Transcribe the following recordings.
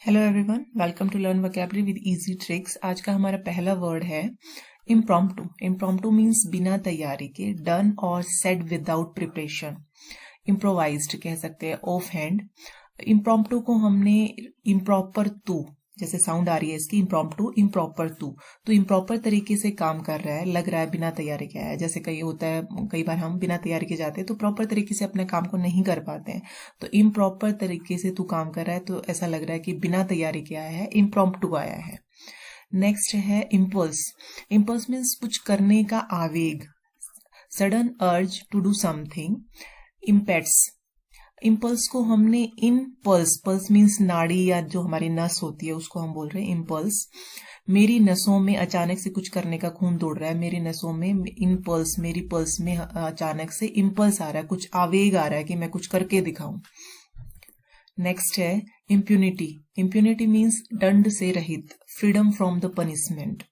Hello everyone, welcome to learn vocabulary with easy tricks. आज का हमारा पहला वर्ड है इम्प्रॉम्प्टू। इम्प्रॉम्प्टू मीन्स बिना तैयारी के, डन और सेड विदाउट प्रिपरेशन। इम्प्रोवाइज्ड कह सकते हैं, ऑफ हैंड। इम्प्रॉम्प्टू को हमने इम्प्रॉपर टू, जैसे साउंड आ रही है इसकी, इम्प्रॉम्प्टू इम्प्रॉपर टू, तो इम्प्रॉपर तरीके से काम कर रहा है, लग रहा है बिना तैयारी के आया। जैसे कई होता है, कई बार हम बिना तैयारी के जाते हैं तो प्रॉपर तरीके से अपने काम को नहीं कर पाते हैं। तो इम्प्रॉपर तरीके से तू काम कर रहा है तो ऐसा लग रहा है कि बिना तैयारी के आया है, इम्प्रॉम्प्टू आया है। नेक्स्ट है इम्पल्स। इम्पल्स मीन्स कुछ करने का आवेग, sudden urge to do something. Impetus, impulse को हमने इम्पल्स, पल्स मीन्स नाड़ी या जो हमारी नस होती है उसको हम बोल रहे हैं इम्पल्स। मेरी नसों में अचानक से कुछ करने का खून दौड़ रहा है, मेरी नसों में इम्पल्स, मेरी पल्स में अचानक से इम्पल्स आ रहा है, कुछ आवेग आ रहा है कि मैं कुछ करके दिखाऊं। नेक्स्ट है इम्प्यूनिटी। इम्प्यूनिटी मीन्स दंड से रहित, freedom from the punishment,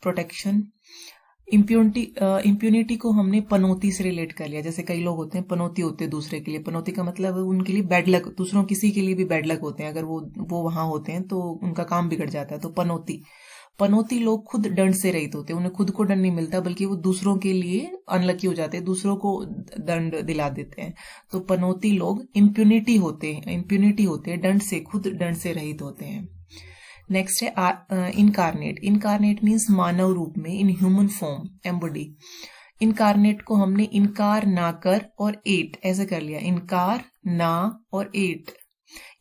protection. Impunity को हमने पनौती से रिलेट कर लिया। जैसे कई लोग होते हैं पनौती होते हैं दूसरे के लिए, पनौती का मतलब उनके लिए बैड लक, दूसरों किसी के लिए भी बैड लक होते हैं, अगर वो वहां होते हैं तो उनका काम बिगड़ जाता है। तो पनौती, पनौती लोग खुद दंड से रहित होते हैं, उन्हें खुद को दंड नहीं मिलता बल्कि वो दूसरों के लिए अनलकी हो जाते हैं, दूसरों को दंड दिला देते हैं। तो पनौती लोग इम्प्यूनिटी होते हैं, दंड से, खुद दंड से रहित होते हैं। नेक्स्ट है इनकारनेट। इनकारनेट मीन्स मानव रूप में, in human form, embody. Incarnate को हमने इनकार ना कर और एट ऐसे कर लिया, इनकार ना और एट।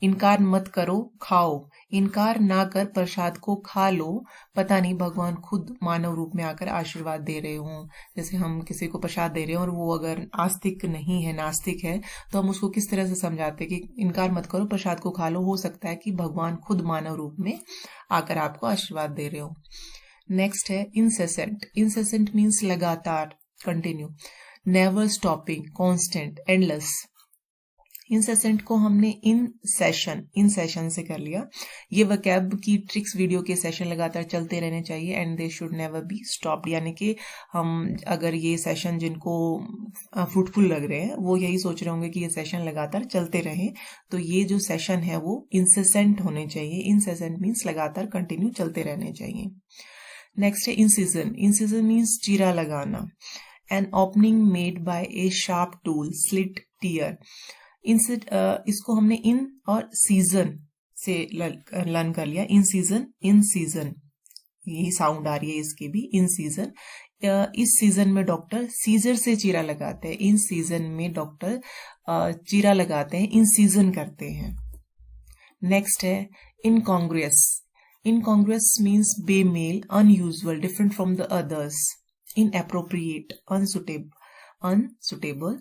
इनकार मत करो, खाओ। इनकार ना कर प्रसाद को खा लो, पता नहीं भगवान खुद मानव रूप में आकर आशीर्वाद दे रहे हों। जैसे हम किसी को प्रसाद दे रहे हैं और वो अगर आस्तिक नहीं है, नास्तिक है, तो हम उसको किस तरह से समझाते कि इनकार मत करो, प्रसाद को खा लो। हो सकता है कि भगवान खुद मानव रूप में आकर आपको आशीर्वाद दे रहे हो। नेक्स्ट है इंसेसेंट। इंसेसेंट मीन्स लगातार, continue, never stopping, constant, endless. Incessant को हमने इन सेशन से कर लिया। ये वोकैब की ट्रिक्स वीडियो के सेशन लगातार चलते रहने चाहिए, and they should never be stopped. यानी कि हम अगर ये सेशन जिनको फ्रूटफुल लग रहे हैं वो यही सोच रहे होंगे कि ये सेशन लगातार चलते रहे, तो ये जो सेशन है वो इंसेसेंट होने चाहिए। इंसेसेंट मीन्स लगातार, कंटिन्यू चलते रहने चाहिए। नेक्स्ट है इंसिजन। इंसिजन मीन्स चीरा लगाना, an opening made by a sharp tool, slit, tear. इसको हमने इन और सीजन से लर्न कर लिया। इन सीजन, यही साउंड आ रही है इसकी भी, इन सीजन। इस सीजन में डॉक्टर सीजर से चीरा लगाते हैं, इन सीजन में डॉक्टर चीरा लगाते हैं, इन सीजन करते हैं। नेक्स्ट है इनकॉन्ग्रुअस। इनकॉन्ग्रुअस मीन्स बेमेल, unusual, different from the others. Inappropriate, unsuitable.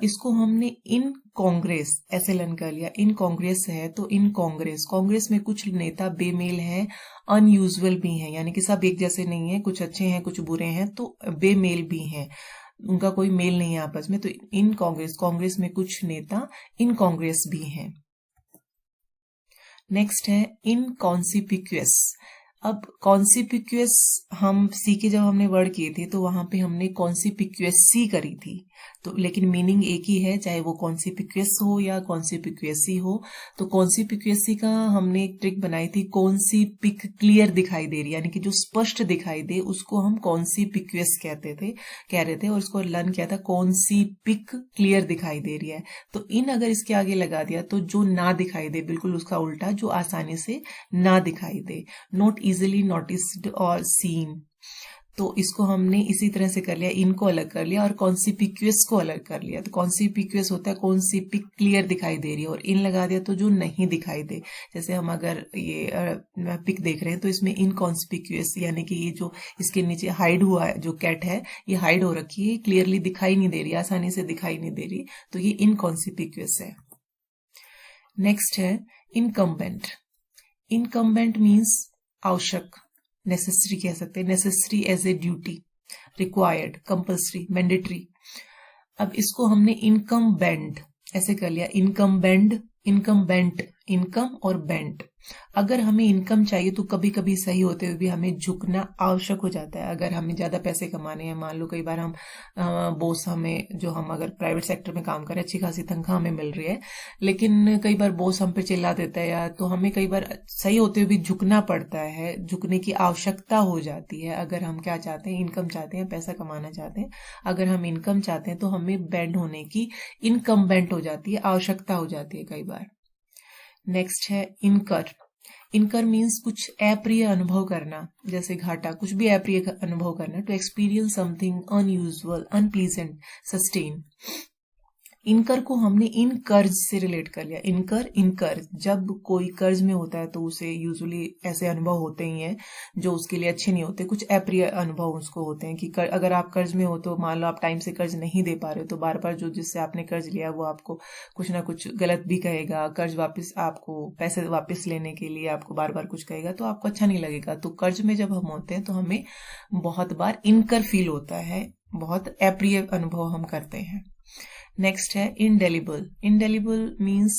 इसको हमने इन कांग्रेस ऐसे लर्न कर लिया। इन कांग्रेस है तो इन कांग्रेस, कांग्रेस में कुछ नेता बेमेल हैं, अनयूजुअल भी हैं, यानी कि सब एक जैसे नहीं है, कुछ अच्छे हैं कुछ बुरे हैं, तो बेमेल भी हैं, उनका कोई मेल नहीं है आपस में। तो इन कांग्रेस, कांग्रेस में कुछ नेता इन कांग्रेस भी हैं। नेक्स्ट है इनकॉन्सिपिक्यूअस। अब कॉन्सिपिक्यूअस हम सीखे, जब हमने वर्ड किए थे तो वहां पे हमने कॉन्सिपिक्यूअसी करी थी, तो लेकिन मीनिंग एक ही है, चाहे वो कॉन्सिपिक्यूअस हो या कॉन्सिपिक्यूअसी हो। तो कॉन्सिपिक्यूअसी का हमने एक ट्रिक बनाई थी, कौन सी पिक क्लियर दिखाई दे रही, यानी कि जो स्पष्ट दिखाई दे उसको हम कॉन्सिपिक्यूअस कह रहे थे, और उसको लर्न किया था कौन सी पिक क्लियर दिखाई दे रही है। तो इन अगर इसके आगे लगा दिया तो जो ना दिखाई दे, बिल्कुल उसका उल्टा, जो आसानी से ना दिखाई दे, नॉट इजिली नोटिस्ड और सीन। तो इसको हमने इसी तरह से कर लिया, इनको अलग कर लिया और कॉन्सिपिक्यूअस को अलग कर लिया। तो कॉन्सिपिक्यूअस होता है कौन सी पिक क्लियर दिखाई दे रही है, और इन लगा दिया तो जो नहीं दिखाई दे। जैसे हम अगर ये पिक देख रहे हैं तो इसमें इनकॉन्सिपिक्यूअस, यानी कि ये जो इसके नीचे हाइड हुआ है, जो कैट है ये हाइड हो रखी है, क्लियरली दिखाई नहीं दे रही, आसानी से दिखाई नहीं दे रही, तो ये इनकॉन्सिपिक्यूअस है। नेक्स्ट है इनकम्बेंट। इनकम्बेंट मीन्स आवश्यक, नेसेसरी कह सकते हैं, necessary as a duty, required, compulsory, mandatory. अब इसको हमने इनकम बेंड ऐसे कर लिया, income bend, income bent, income और बेंट। अगर हमें इनकम चाहिए तो कभी कभी सही होते हुए भी हमें झुकना आवश्यक हो जाता है। अगर हमें ज्यादा पैसे कमाने हैं, मान लो कई बार हम बॉस हमें, जो हम अगर प्राइवेट सेक्टर में काम करें, अच्छी खासी तनख्वाह हमें मिल रही है, लेकिन कई बार बॉस हम पे चिल्ला देता है, या तो हमें कई बार सही होते हुए भी झुकना पड़ता है, झुकने की आवश्यकता हो जाती है। अगर हम क्या चाहते हैं, इनकम चाहते हैं, पैसा कमाना चाहते हैं, अगर हम इनकम चाहते हैं तो हमें बेंड होने की, इनकम बेंड हो जाती है, आवश्यकता हो जाती है कई बार। नेक्स्ट है इनकर। इनकर मीन्स कुछ अप्रिय अनुभव करना, जैसे घाटा, कुछ भी अप्रिय अनुभव करना। To experience something unusual, unpleasant, sustain. Incur को हमने इन कर्ज से रिलेट कर लिया। इनकर जब कोई कर्ज में होता है तो उसे यूजुअली ऐसे अनुभव होते ही हैं जो उसके लिए अच्छे नहीं होते, कुछ अप्रिय अनुभव उसको होते हैं कि अगर आप कर्ज में हो तो मान लो आप टाइम से कर्ज नहीं दे पा रहे हो, तो बार बार जो जिससे आपने कर्ज लिया वो आपको कुछ ना कुछ गलत भी कहेगा, कर्ज वापस, आपको पैसे वापस लेने के लिए आपको बार बार कुछ कहेगा, तो आपको अच्छा नहीं लगेगा। तो कर्ज में जब हम होते हैं तो हमें बहुत बार इनकर फील होता है, बहुत अप्रिय अनुभव हम करते हैं। नेक्स्ट है इंडेलिबल। इंडेलिबल मीन्स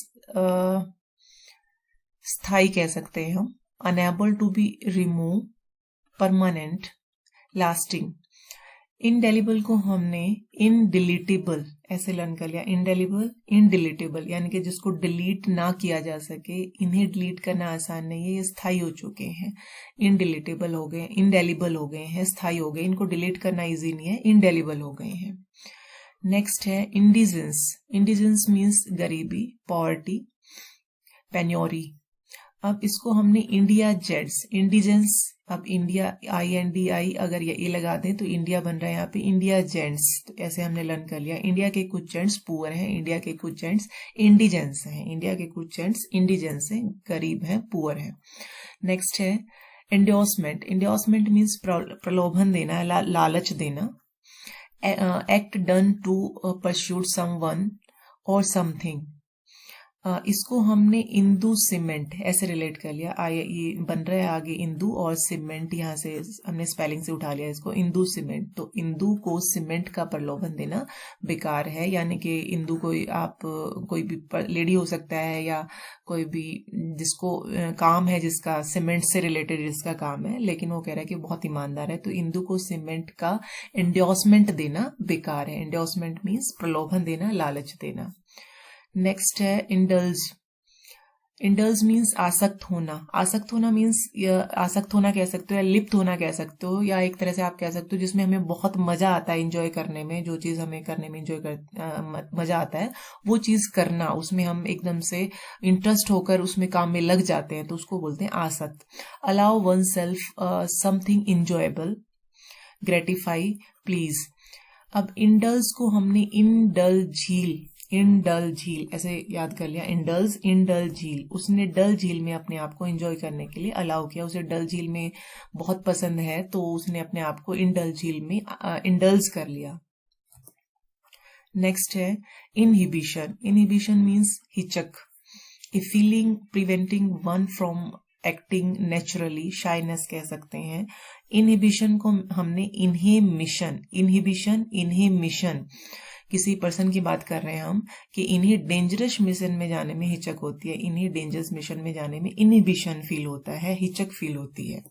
स्थायी कह सकते हैं हम, unable to be remove, permanent, lasting. Indelible को हमने इनडिलीटेबल ऐसे लर्न कर लिया। इंडेलिबल, इनडिलीटेबल, यानी कि जिसको डिलीट ना किया जा सके, इन्हें डिलीट करना आसान नहीं है, ये स्थायी हो चुके हैं। इनडिलीटेबल हो गए, इंडेलिबल हो गए हैं, स्थायी हो गए, इनको डिलीट करना इजी नहीं है, इंडेलिबल हो गए हैं। नेक्स्ट है इंडिजेंस। इंडिजेंस मीन्स गरीबी, पॉवर्टी, पेन्योरी। अब इसको हमने इंडिया जेट्स, इंडिजेंस, अब इंडिया INDI अगर ये लगा दें तो इंडिया बन रहा है यहाँ पे इंडिया जेंट्स। तो ऐसे हमने लर्न कर लिया, इंडिया के कुछ जेंट्स पुअर हैं, इंडिया के कुछ जेंट्स इंडिजेंस हैं, इंडिया के कुछ जेंट्स इंडिजेंस हैं, गरीब हैं, पुअर हैं। नेक्स्ट है एंडोर्समेंट। एंडोर्समेंट मीन्स प्रलोभन देना, लालच देना। Act done to pursue someone और समथिंग। इसको हमने इंदु सीमेंट ऐसे रिलेट कर लिया। ये बन रहा है आगे इंदु और सीमेंट, यहाँ से हमने स्पेलिंग से उठा लिया इसको, इंदु सीमेंट। तो इंदु को सीमेंट का प्रलोभन देना बेकार है, यानी कि इंदु कोई, आप कोई भी लेडी हो सकता है या कोई भी जिसको काम है, जिसका सीमेंट से रिलेटेड जिसका काम है, लेकिन वो कह रहा है कि बहुत ईमानदार है, तो इंदु को सीमेंट का एंडोर्समेंट देना बेकार है। एंडोर्समेंट मीन्स प्रलोभन देना, लालच देना। नेक्स्ट है इंडल्ज। इंडल्ज मीन्स आसक्त होना। आसक्त होना मीन्स, आसक्त होना कह सकते हो या लिप्त होना कह सकते हो, या एक तरह से आप कह सकते हो जिसमें हमें बहुत मजा आता है इंजॉय करने में, जो चीज हमें करने में मजा आता है वो चीज करना, उसमें हम एकदम से इंटरेस्ट होकर उसमें काम में लग जाते हैं, तो उसको बोलते हैं आसक्त। Allow one self something enjoyable, gratify, please. अब इंडल्ज को हमने इंडल झील, इंडल झील ऐसे याद कर लिया। इंडल्स, इंडल झील, उसने डल झील में अपने आप को एंजॉय करने के लिए अलाउ किया, उसे डल झील में बहुत पसंद है तो उसने अपने आप को इंडल झील में इंडल्स कर लिया। नेक्स्ट है इनहिबिशन। इनहिबिशन मीन्स हिचक, a feeling preventing one from acting naturally, shyness कह सकते हैं। इनहिबिशन को हमने इनहिबिशन, इनहिबिशन, इनहिबिशन, किसी पर्सन की बात कर रहे हैं हम कि इन्हें डेंजरस मिशन में जाने में हिचक होती है, इन्हें डेंजरस मिशन में जाने में इनहिबिशन फील होता है, हिचक फील होती है।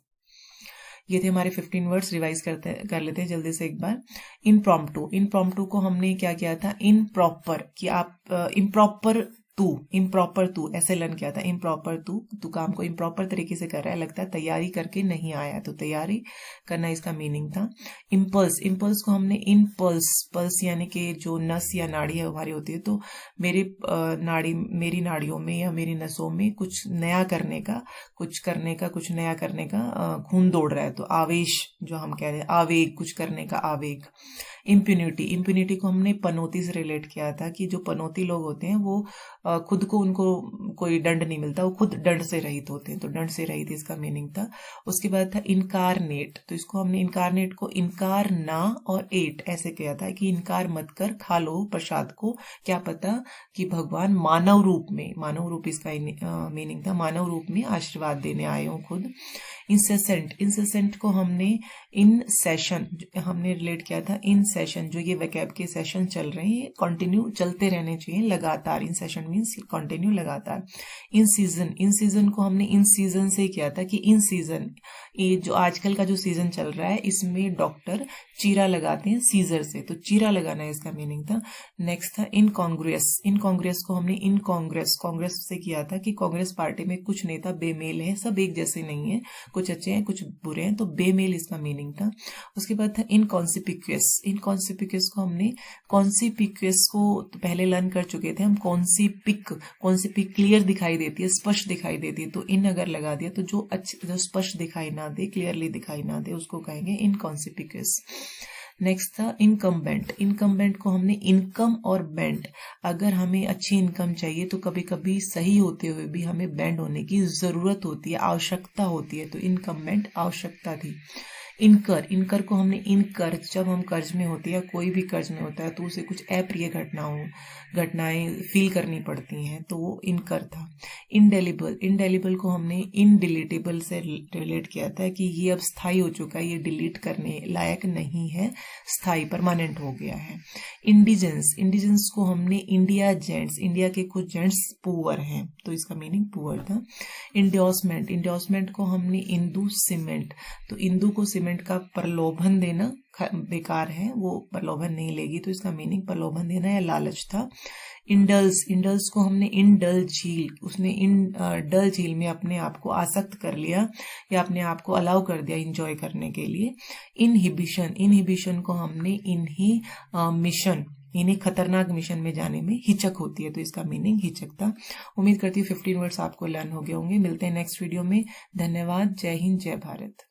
ये थे हमारे 15 वर्ड्स, रिवाइज कर लेते हैं जल्दी से एक बार। इम्प्रॉम्प्टू। इम्प्रॉम्प्टू को हमने क्या किया था, इम्प्रॉपर, कि आप इम्प्रॉपर तू, इम्प्रॉपर तू ऐसे लर्न किया था। इम्प्रॉपर तू काम को इम्प्रॉपर तरीके से कर रहा है, लगता है तैयारी करके नहीं आया, तो तैयारी करना इसका मीनिंग था। इम्पल्स। इम्पल्स को हमने इनपल्स, पल्स यानी कि जो नस या नाड़ी है हमारी होती है, तो मेरी नाड़ियों में या मेरी नसों में कुछ नया करने का, कुछ करने का, कुछ नया करने का खून दौड़ रहा है, तो आवेश जो हम कह रहे हैं, आवेग, कुछ करने का आवेग। इम्प्यूनिटी। इम्प्यूनिटी को हमने पनौती से रिलेट किया था कि जो पनौती लोग होते हैं वो खुद को, उनको कोई दंड नहीं मिलता, वो खुद दंड से रहित होते हैं, तो दंड से रहित इसका मीनिंग था। उसके बाद था इनकारनेट। तो इसको हमने इनकारनेट को इनकार ना और एट ऐसे किया था कि इनकार मत कर, खा लो प्रसाद को, क्या पता कि भगवान मानव रूप में, मानव रूप इसका मीनिंग था, मानव रूप में आशीर्वाद देने आए हो खुद। इंसेसेंट, इंसेसेंट को हमने इन सेशन हमने रिलेट किया था। इन सेशन, जो ये वैकेब के सेशन चल रहे हैं कंटिन्यू चलते रहने चाहिए लगातार। इन सेशन मीन्स कंटिन्यू लगातार। इन सीजन, इन सीजन को हमने इन सीजन से किया था कि इन सीजन, ये जो आजकल का जो सीजन चल रहा है इसमें डॉक्टर चीरा लगाते हैं सीजर से, तो चीरा लगाना है इसका मीनिंग था। नेक्स्ट था इनकॉन्ग्रुअस, इनकॉन्ग्रुअस को हमने इन कांग्रेस से किया था कि कांग्रेस पार्टी में कुछ नेता बेमेल है, सब एक जैसे नहीं है, कुछ अच्छे हैं कुछ बुरे हैं, तो बेमेल इसका मीनिंग था। उसके बाद था इनकॉन्सिपिक्यूअस, इनकॉन्सिपिक्यूअस को हमने कॉन्सिपिक्यूअस को तो पहले लर्न कर चुके थे हम। कॉन्सिपिक क्लियर दिखाई देती है, स्पष्ट दिखाई देती है, तो इन अगर लगा दिया तो जो स्पष्ट दिखाई ना दे, क्लियरली दिखाई ना दे, उसको कहेंगे इनकॉन्सिपिक्यूअस। नेक्स्ट था इनकम्बेंट, इनकम्बेंट को हमने इनकम और बेंट, अगर हमें अच्छी इनकम चाहिए तो कभी कभी सही होते हुए भी हमें बेंड होने की जरूरत होती है, आवश्यकता होती है, तो इनकम्बेंट आवश्यकता थी। इनकर, इनकर को हमने इनकर, जब हम कर्ज में होते हैं, कोई भी कर्ज में होता है तो उसे कुछ अप्रिय घटनाएं फील करनी पड़ती हैं, तो वो इनकर था। इंडेलिबल, इंडेलिबल को हमने इनडिलीटेबल से रिलेट किया था कि ये अब स्थायी हो चुका है, ये डिलीट करने लायक नहीं है, स्थायी परमानेंट हो गया है। इंडिजेंस, इंडिजेंस को हमने इंडिया जेंट्स, इंडिया के कुछ जेंट्स पुअर हैं, तो इसका मीनिंग पुअर था। इंडोर्समेंट, इंडोर्समेंट को हमने इंदू सीमेंट, तो इंदू को सीमेंट का प्रलोभन देना बेकार है, वो प्रलोभन नहीं लेगी, तो इसका मीनिंग प्रलोभन देना या लालच था। इंडल्स, इंडल्स को हमने इंडल झील, उसने इन डल झील में अपने आप को आसक्त कर लिया या अपने आप को अलाउ कर दिया एंजॉय करने के लिए। इनहिबिशन, इनहिबिशन को हमने मिशन, इन्हें खतरनाक मिशन में जाने में हिचक होती है, तो इसका मीनिंग हिचक था। उम्मीद करती हूँ 15 वर्ड्स आपको लर्न हो गए होंगे। मिलते हैं नेक्स्ट वीडियो में। धन्यवाद। जय हिंद, जय भारत।